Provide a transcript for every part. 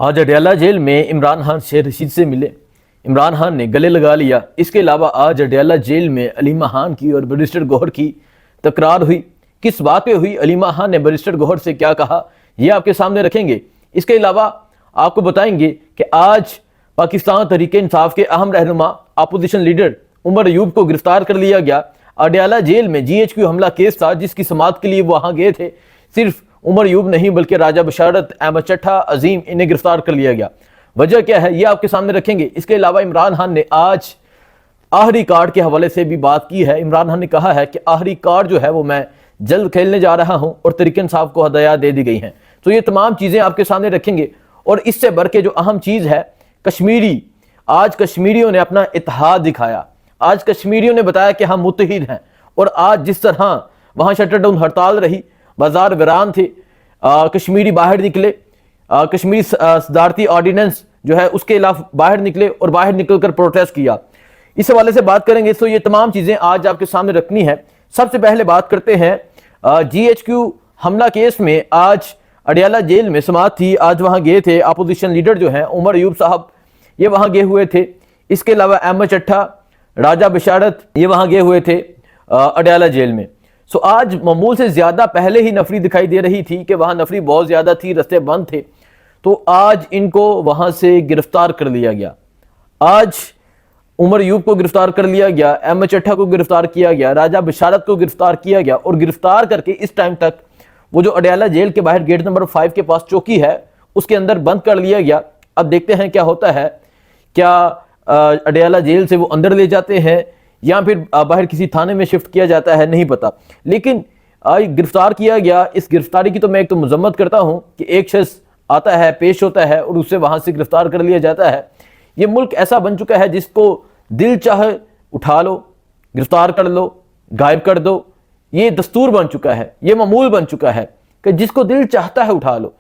آج اڈیالہ جیل میں عمران خان شیر رشید سے ملے، عمران خان نے گلے لگا لیا۔ اس کے علاوہ آج اڈیالہ جیل میں علیمہ خان کی اور بیرسٹر گوہر کی تکرار ہوئی۔ کس بات پہ ہوئی، علیمہ خان نے بیرسٹر گوہر سے کیا کہا، یہ آپ کے سامنے رکھیں گے۔ اس کے علاوہ آپ کو بتائیں گے کہ آج پاکستان تحریک انصاف کے اہم رہنما اپوزیشن لیڈر عمر ایوب کو گرفتار کر لیا گیا۔ اڈیالہ جیل میں GHQ حملہ کیس تھا جس کی سماعت کے لیے وہ وہاں گئے تھے۔ صرف عمر ایوب نہیں بلکہ راجہ بشارت، احمد چٹھا، عظیم، انہیں گرفتار کر لیا گیا۔ وجہ کیا ہے یہ آپ کے سامنے رکھیں گے۔ اس کے علاوہ عمران خان نے آج آخری کارڈ کے حوالے سے بھی بات کی ہے۔ عمران خان نے کہا ہے کہ آخری کارڈ جو ہے وہ میں جلد کھیلنے جا رہا ہوں اور تحریک انصاف کو ہدایات دے دی گئی ہیں۔ تو یہ تمام چیزیں آپ کے سامنے رکھیں گے، اور اس سے بڑھ کے جو اہم چیز ہے آج کشمیریوں نے اپنا اتحاد دکھایا۔ آج کشمیریوں نے بتایا کہ ہم متحد ہیں، اور آج جس طرح وہاں شٹر ڈاؤن ہڑتال رہی، بازار ویران تھے، کشمیری باہر نکلے، کشمیری صدارتی آرڈیننس جو ہے اس کے خلاف باہر نکلے اور باہر نکل کر پروٹیسٹ کیا۔ اس حوالے سے بات کریں گے، تو یہ تمام چیزیں آج آپ کے سامنے رکھنی ہے۔ سب سے پہلے بات کرتے ہیں GHQ حملہ کیس میں آج اڈیالہ جیل میں سماعت تھی۔ آج وہاں گئے تھے اپوزیشن لیڈر جو ہیں عمر ایوب صاحب، یہ وہاں گئے ہوئے تھے۔ اس کے علاوہ احمد چٹھا، راجہ بشارت، یہ وہاں گئے ہوئے تھے اڈیالہ جیل میں۔ آج معمول سے زیادہ پہلے ہی نفری دکھائی دے رہی تھی کہ وہاں نفری بہت زیادہ تھی، رستے بند تھے، تو آج ان کو وہاں سے گرفتار کر لیا گیا۔ آج عمر ایوب کو گرفتار کر لیا گیا، احمد چٹھا کو گرفتار کیا گیا، راجہ بشارت کو گرفتار کیا گیا، اور گرفتار کر کے اس ٹائم تک وہ جو اڈیالہ جیل کے باہر گیٹ نمبر 5 کے پاس چوکی ہے اس کے اندر بند کر لیا گیا۔ اب دیکھتے ہیں کیا ہوتا ہے، کیا اڈیالہ جیل سے وہ اندر لے جاتے ہیں یا پھر باہر کسی تھانے میں شفٹ کیا جاتا ہے، نہیں پتا۔ لیکن آج گرفتار کیا گیا۔ اس گرفتاری کی تو میں ایک تو مذمت کرتا ہوں کہ ایک شخص آتا ہے، پیش ہوتا ہے اور اسے وہاں سے گرفتار کر لیا جاتا ہے۔ یہ ملک ایسا بن چکا ہے جس کو دل چاہے اٹھا لو، گرفتار کر لو، غائب کر دو، یہ دستور بن چکا ہے، یہ معمول بن چکا ہے کہ جس کو دل چاہتا ہے اٹھا لو۔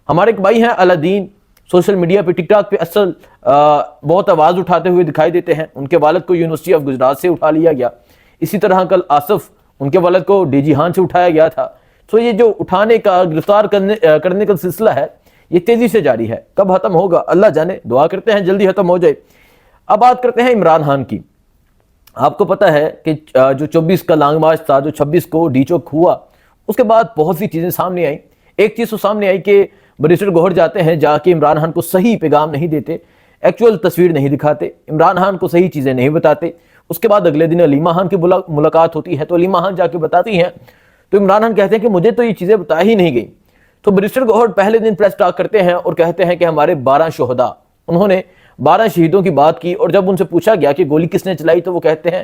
ہمارے ایک بھائی ہیں الدین، سوشل میڈیا پہ ٹک ٹاک پہ بہت آواز اٹھاتے ہوئے دکھائی دیتے ہیں۔ ان کے والد کو یونیورسٹی آف گجرات سے اٹھا لیا گیا۔ اسی طرح کل آصف، ان کے والد کو DG خان سے اٹھایا گیا تھا۔ تو یہ جو اٹھانے کا، گرفتار کرنے کا سلسلہ ہے یہ تیزی سے جاری ہے۔ کب ختم ہوگا اللہ جانے، دعا کرتے ہیں جلدی ختم ہو جائے۔ اب بات کرتے ہیں عمران خان کی۔ آپ کو پتہ ہے کہ جو 24 کا لانگ مارچ تھا، جو 26 کو ڈی چوک ہوا، اس کے بعد بہت سی چیزیں سامنے آئیں۔ ایک چیز تو سامنے آئی کہ بیرسٹر گوہر جاتے ہیں، جا کے عمران خان کو صحیح پیغام نہیں دیتے، ایکچوئل تصویر نہیں دکھاتے، عمران خان کو صحیح چیزیں نہیں بتاتے۔ اس کے بعد اگلے دن علیمہ خان کی ملاقات ہوتی ہے، تو علیمہ خان جا کے بتاتی ہیں، تو عمران خان کہتے ہیں کہ مجھے تو یہ چیزیں بتائی ہی نہیں گئیں۔ تو بیرسٹر گوہر پہلے دن پریس ٹاک کرتے ہیں اور کہتے ہیں کہ ہمارے 12 شہداء، انہوں نے 12 شہیدوں کی بات کی، اور جب ان سے پوچھا گیا کہ گولی کس نے چلائی تو وہ کہتے ہیں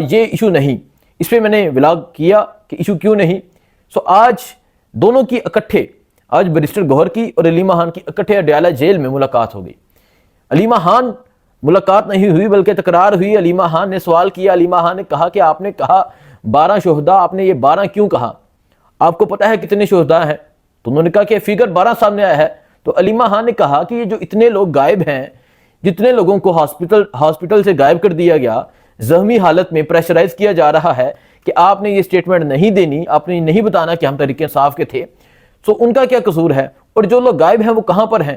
یہ ایشو نہیں، اس پہ میں نے ولاگ کیا کہ ایشو کیوں نہیں۔ آج دونوں کی اکٹھے، آج بیرسٹر گوہر کی اور علیمہ خان کی اکٹھے اڈیالہ جیل میں ملاقات ہو گئی۔ علیمہ خان ملاقات نہیں ہوئی بلکہ تکرار ہوئی۔ علیمہ خان نے سوال کیا، علیمہ خان نے کہا کہ آپ نے کہا 12 شہداء، آپ نے یہ 12 کیوں کہا؟ آپ کو پتہ ہے کتنے شہداء ہیں؟ تو انہوں نے کہا کہ فگر 12 سامنے آیا ہے۔ تو علیمہ خان نے کہا کہ یہ جو اتنے لوگ غائب ہیں، جتنے لوگوں کو ہاسپٹل سے غائب کر دیا گیا، زخمی حالت میں پریشرائز کیا جا رہا ہے کہ آپ نے یہ سٹیٹمنٹ نہیں دینی، آپ نے نہیں بتانا کہ ہم تحریک انصاف کے تھے، تو ان کا کیا قصور ہے؟ اور جو لوگ غائب ہیں وہ کہاں پر ہیں؟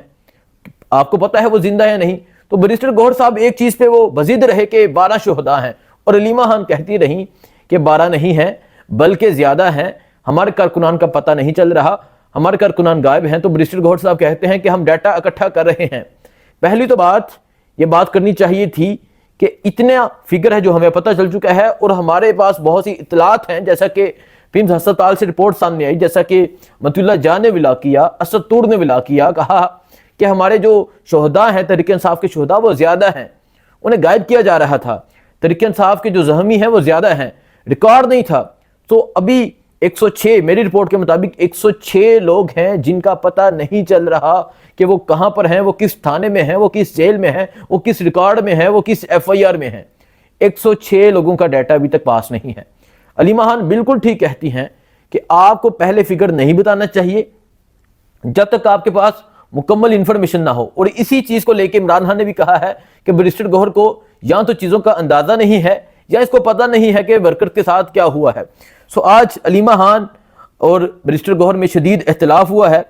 آپ کو پتہ ہے وہ زندہ ہے نہیں؟ تو بیرسٹر گوہر صاحب ایک چیز پہ وہ بزید رہے کہ 12 شہداء ہیں، اور علیمہ خان کہتی رہیں کہ 12 نہیں ہیں بلکہ زیادہ ہیں، ہمارے کارکنان کا پتہ نہیں چل رہا، ہمارے کارکنان غائب ہیں۔ تو بیرسٹر گوہر صاحب کہتے ہیں کہ ہم ڈیٹا اکٹھا کر رہے ہیں۔ پہلی تو یہ بات کرنی چاہیے تھی کہ اتنا فگر ہے جو ہمیں پتہ چل چکا ہے، اور ہمارے پاس بہت سی اطلاعات ہیں، جیسا کہ پیمز ہسپتال سے رپورٹ سامنے آئی، جیسا کہ مطیع اللہ جان نے ولا کیا، اسد طور نے ولا کیا، کہا کہ ہمارے جو شہداء ہیں تحریک انصاف کے شہداء وہ زیادہ ہیں، انہیں غائب کیا جا رہا تھا، تحریک انصاف کے جو زخمی ہیں وہ زیادہ ہیں، ریکارڈ نہیں تھا۔ تو ابھی 106، میری رپورٹ کے مطابق 106 لوگ ہیں جن کا پتہ نہیں چل رہا کہ وہ کہاں پر ہیں، وہ کس تھانے میں ہیں، وہ کس جیل میں ہیں، وہ کس ریکارڈ میں ہیں، وہ کس FIR میں ہیں۔ 106 لوگوں کا ڈیٹا ابھی تک پاس نہیں ہے۔ علیمہ خان بالکل ٹھیک کہتی ہیں کہ آپ کو پہلے فگر نہیں بتانا چاہیے جب تک آپ کے پاس مکمل انفارمیشن نہ ہو، اور اسی چیز کو لے کے عمران خان نے بھی کہا ہے کہ بیرسٹر گوہر کو یا تو چیزوں کا اندازہ نہیں ہے یا اس کو پتہ نہیں ہے کہ ورکر کے ساتھ کیا ہوا ہے۔ آج علیمہ خان اور بیرسٹر گوہر میں شدید اختلاف ہوا ہے۔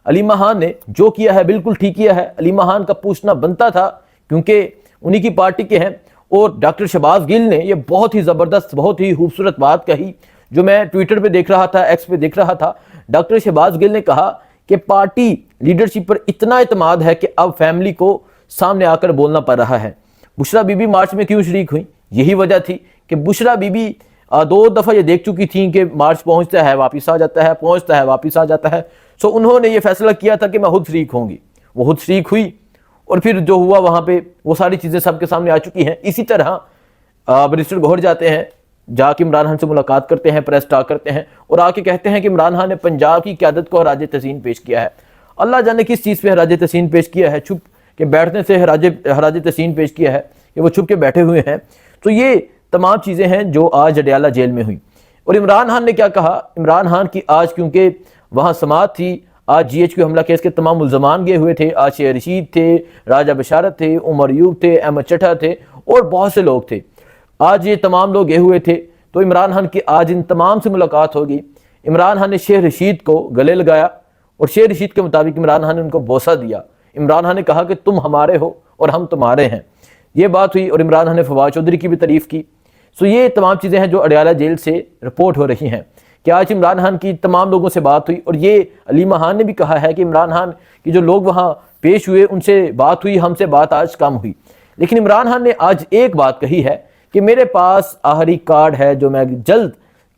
علی خان نے جو کیا ہے بالکل ٹھیک کیا ہے. علی خان کا پوچھنا بنتا تھا کیونکہ انہی کی پارٹی کے ہیں. اور ڈاکٹر شہباز گل نے یہ بہت ہی زبردست بہت ہی خوبصورت بات کہی جو میں ٹویٹر پہ دیکھ رہا تھا, ایکس پہ دیکھ رہا تھا. ڈاکٹر شہباز گل نے کہا کہ پارٹی لیڈرشپ پر اتنا اعتماد ہے کہ اب فیملی کو سامنے آ کر بولنا پڑ رہا ہے. بشرا بی بی مارچ میں کیوں شریک ہوئیں؟ یہی وجہ تھی کہ بشرا بی بی 2 دفعہ یہ دیکھ چکی تھیں کہ مارچ پہنچتا ہے واپس آ جاتا ہے, پہنچتا ہے واپس آ جاتا ہے. سو انہوں نے یہ فیصلہ کیا تھا کہ میں خود شریک ہوں گی. وہ خود شریک ہوئی اور پھر جو ہوا وہاں پہ وہ ساری چیزیں سب کے سامنے آ چکی ہیں. اسی طرح بیرسٹر گوہر جاتے ہیں, جا کے عمران خان سے ملاقات کرتے ہیں, پریس ٹاک کرتے ہیں اور آ کے کہتے ہیں کہ عمران خان نے پنجاب کی قیادت کو خراج تحسین پیش کیا ہے. اللہ جانے کس چیز پہ خراج تحسین پیش کیا ہے, چھپ کے بیٹھنے سے خراج تحسین پیش کیا ہے کہ وہ چھپ کے بیٹھے ہوئے ہیں. تو یہ تمام چیزیں ہیں جو آج اڈیالہ جیل میں ہوئی. اور عمران خان نے کیا کہا؟ عمران خان کی آج کیونکہ وہاں سماعت تھی, آج جی ایچ کیو حملہ کیس کے تمام ملزمان گئے ہوئے تھے. آج شیخ رشید تھے, راجہ بشارت تھے, عمر ایوب تھے, احمد چٹھا تھے اور بہت سے لوگ تھے. آج یہ تمام لوگ گئے ہوئے تھے. تو عمران خان کی آج ان تمام سے ملاقات ہوگی. عمران خان نے شیخ رشید کو گلے لگایا اور شیخ رشید کے مطابق عمران خان نے ان کو بوسہ دیا. عمران خان نے کہا کہ تم ہمارے ہو اور ہم تمہارے ہیں. یہ بات ہوئی اور عمران خان نے فواد چودھری کی بھی تعریف کی. سو یہ تمام چیزیں ہیں جو اڈیالہ جیل سے رپورٹ ہو رہی ہیں کہ آج عمران خان کی تمام لوگوں سے بات ہوئی. اور یہ علی خان نے بھی کہا ہے کہ عمران خان کی جو لوگ وہاں پیش ہوئے ان سے بات ہوئی, ہم سے بات آج کم ہوئی. لیکن عمران خان نے آج ایک بات کہی ہے کہ میرے پاس آخری کارڈ ہے جو میں جلد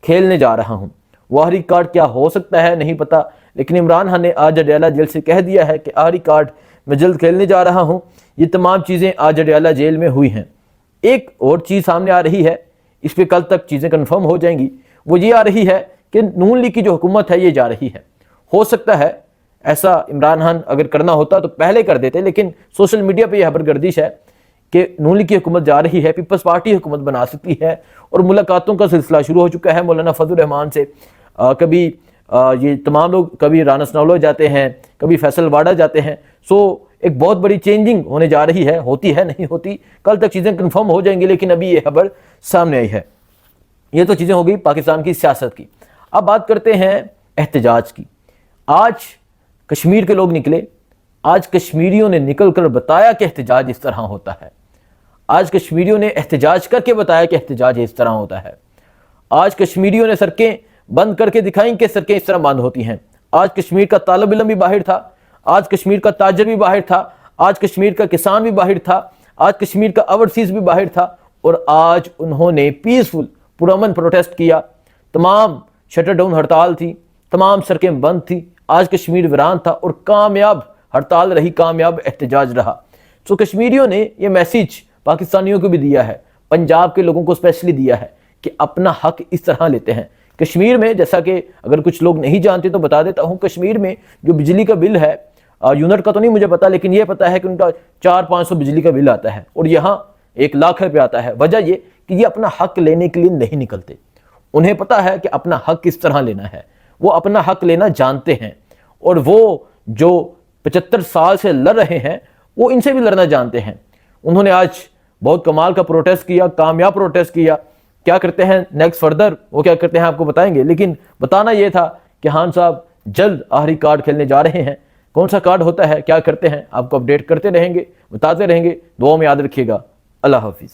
کھیلنے جا رہا ہوں. وہ آخری کارڈ کیا ہو سکتا ہے نہیں پتا, لیکن عمران خان نے آج اڈیالہ جیل سے کہہ دیا ہے کہ آخری کارڈ میں جلد کھیلنے جا رہا ہوں. یہ تمام چیزیں آج اڈیالہ جیل میں ہوئی ہیں. ایک اور چیز سامنے آ رہی ہے, اس پہ کل تک چیزیں کنفرم ہو جائیں گی. وہ یہ آ رہی ہے کہ نون لیگ کی جو حکومت ہے یہ جا رہی ہے. ہو سکتا ہے ایسا عمران خان اگر کرنا ہوتا تو پہلے کر دیتے, لیکن سوشل میڈیا پہ یہ خبر گردش ہے کہ نون لیگ کی حکومت جا رہی ہے, پیپلز پارٹی حکومت بنا سکتی ہے. اور ملاقاتوں کا سلسلہ شروع ہو چکا ہے مولانا فضل الرحمان سے. کبھی یہ تمام لوگ کبھی رانا سنولو جاتے ہیں, کبھی فیصل واڈا جاتے ہیں. سو ایک بہت بڑی چینجنگ ہونے جا رہی ہے, ہوتی ہے نہیں ہوتی, کل تک چیزیں کنفرم ہو جائیں گی. لیکن ابھی یہ خبر سامنے آئی ہے. یہ تو چیزیں ہو گئی پاکستان کی سیاست کی. اب بات کرتے ہیں احتجاج کی. آج کشمیر کے لوگ نکلے, آج کشمیریوں نے نکل کر بتایا کہ احتجاج اس طرح ہوتا ہے. آج کشمیریوں نے احتجاج کر کے بتایا کہ احتجاج اس طرح ہوتا ہے. آج کشمیریوں نے سڑکیں بند کر کے دکھائیں کہ سڑکیں اس طرح بند ہوتی ہیں. آج کشمیر کا طالب علم بھی باہر تھا, آج کشمیر کا تاجر بھی باہر تھا, آج کشمیر کا کسان بھی باہر تھا, آج کشمیر کا اوورسیز بھی باہر تھا. اور آج انہوں نے پیسفل پرامن پروٹیسٹ کیا. تمام شٹر ڈاؤن ہڑتال تھی, تمام سڑکیں بند تھی. آج کشمیر ویران تھا اور کامیاب ہڑتال رہی, کامیاب احتجاج رہا. سو کشمیریوں نے یہ میسیج پاکستانیوں کو بھی دیا ہے, پنجاب کے لوگوں کو اسپیشلی دیا ہے کہ اپنا حق اس طرح لیتے ہیں. کشمیر میں جیسا کہ اگر کچھ لوگ نہیں جانتے تو بتا دیتا ہوں, کشمیر میں جو بجلی کا بل ہے, یونٹ کا تو نہیں مجھے پتا, لیکن یہ پتا ہے کہ ان کا 400-500 بجلی کا بل آتا ہے اور یہاں 1 لاکھ روپے آتا ہے. وجہ یہ کہ یہ اپنا حق لینے کے لیے نہیں نکلتے. انہیں پتا ہے کہ اپنا حق کس طرح لینا ہے, وہ اپنا حق لینا جانتے ہیں. اور وہ جو 75 سال سے لڑ رہے ہیں وہ ان سے بھی لڑنا جانتے ہیں. انہوں نے آج بہت کمال کا پروٹیسٹ کیا, کامیاب پروٹیسٹ کیا. کیا کرتے ہیں نیکسٹ فردر وہ کیا کرتے ہیں آپ کو بتائیں گے, لیکن بتانا یہ تھا کہ خان صاحب جلد آخری کارڈ کھیلنے جا رہے ہیں. کون سا کارڈ ہوتا ہے, کیا کرتے ہیں, آپ کو اپڈیٹ کرتے رہیں گے, بتاتے رہیں گے. دعاؤں میں یاد رکھیے گا. اللہ حافظ.